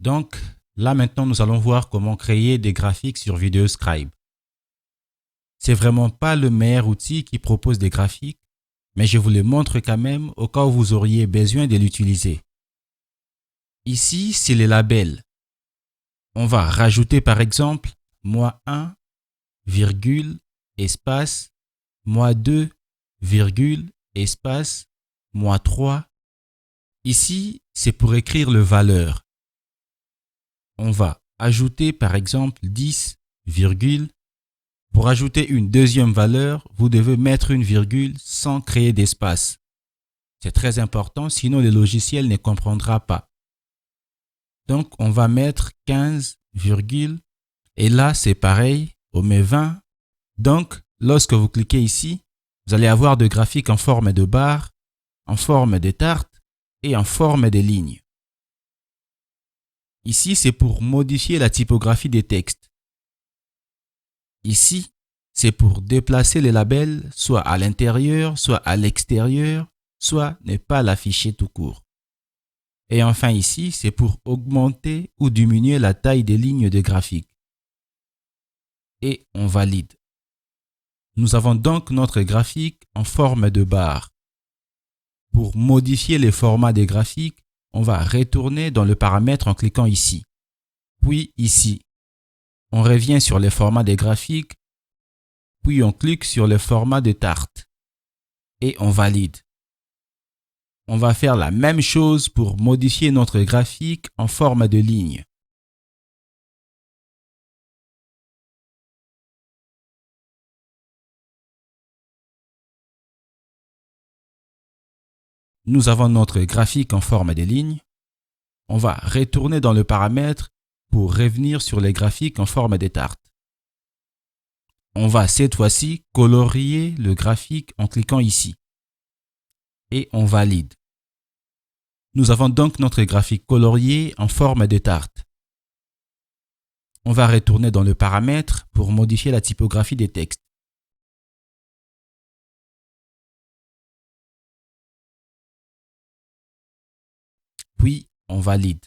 Donc, là maintenant, nous allons voir comment créer des graphiques sur VideoScribe. C'est vraiment pas le meilleur outil qui propose des graphiques, mais je vous le montre quand même au cas où vous auriez besoin de l'utiliser. Ici, c'est les labels. On va rajouter par exemple -1, virgule, espace, -2, virgule, espace, -3. Ici, c'est pour écrire le valeur. On va ajouter par exemple 10, virgule. Pour ajouter une deuxième valeur, vous devez mettre une virgule sans créer d'espace. C'est très important, sinon le logiciel ne comprendra pas. Donc, on va mettre 15, virgule. Et là, c'est pareil, on met 20. Donc, lorsque vous cliquez ici, vous allez avoir de graphiques en forme de barre, en forme de tarte et en forme de ligne. Ici, c'est pour modifier la typographie des textes. Ici, c'est pour déplacer les labels soit à l'intérieur, soit à l'extérieur, soit ne pas l'afficher tout court. Et enfin ici, c'est pour augmenter ou diminuer la taille des lignes de graphique. Et on valide. Nous avons donc notre graphique en forme de barre. Pour modifier les formats des graphiques, on va retourner dans le paramètre en cliquant ici. Puis ici. On revient sur les formats des graphiques, puis on clique sur le format de tarte. Et on valide. On va faire la même chose pour modifier notre graphique en forme de ligne. Nous avons notre graphique en forme de ligne. On va retourner dans le paramètre pour revenir sur les graphiques en forme de tarte. On va cette fois-ci colorier le graphique en cliquant ici. Et on valide. Nous avons donc notre graphique colorié en forme de tarte. On va retourner dans le paramètre pour modifier la typographie des textes. Puis, on valide.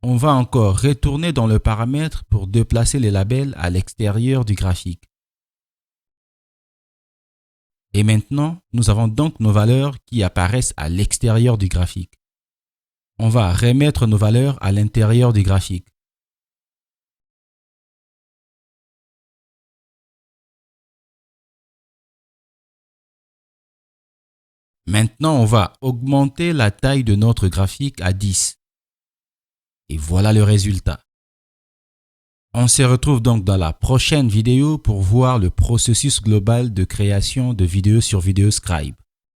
On va encore retourner dans le paramètre pour déplacer les labels à l'extérieur du graphique. Et maintenant, nous avons donc nos valeurs qui apparaissent à l'extérieur du graphique. On va remettre nos valeurs à l'intérieur du graphique. Maintenant, on va augmenter la taille de notre graphique à 10. Et voilà le résultat. On se retrouve donc dans la prochaine vidéo pour voir le processus global de création de vidéos sur VideoScribe.